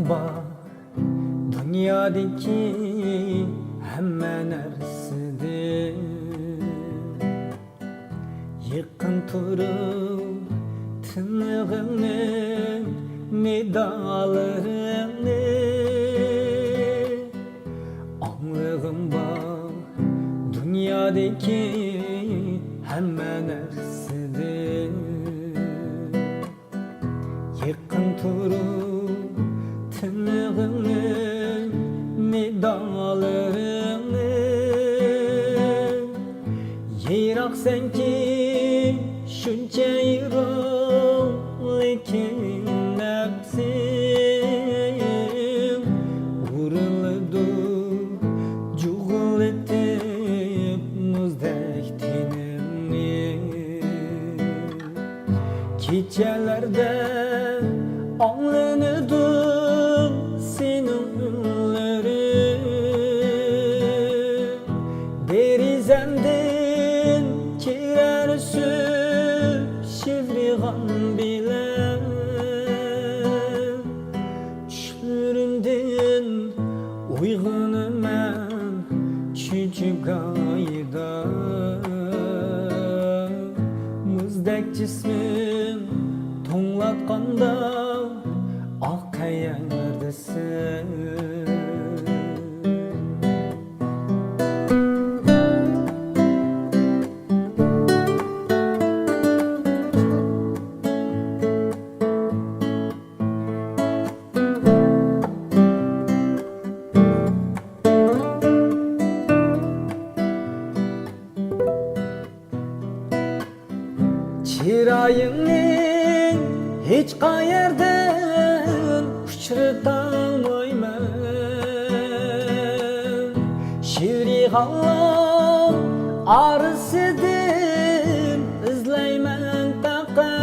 bor dunyodagi hamma narsadir yaqin turib tinig'imni nidolarimni anglag'im bor dunyodagi hamma narsadir yaqin turib tinig'imni nidolarimni yiroqsanki shuncha yiroq lekin nafsim uriladi jug'latib muzdek tenimni kechalarda anglanadi sening unlaring derizamdan kirar sub shivlig'im bilan tushlarimdan uyg'onaman chuchuk oyda muzdek jismim to'nglatqanda oqqayardasan chiroyingning hech qayerdan uchratolmayman shivriy g'allam orasidan izlayman taqam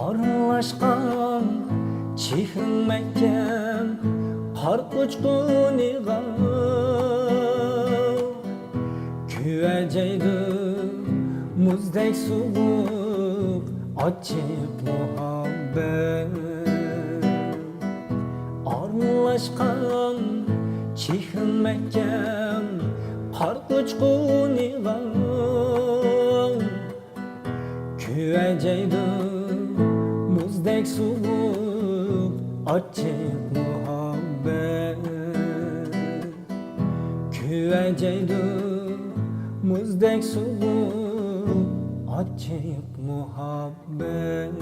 oralashgan chehring mahkam qor qo'chquniga kuyajaydi muzdek sovuq ochiq muhabbat oralashgan chehring mahkam qor qo'chquniga kuyajaydi muzdek sovuq ochiq muhabbat kuyajaydi muzdek sovuq ochiq muhabbat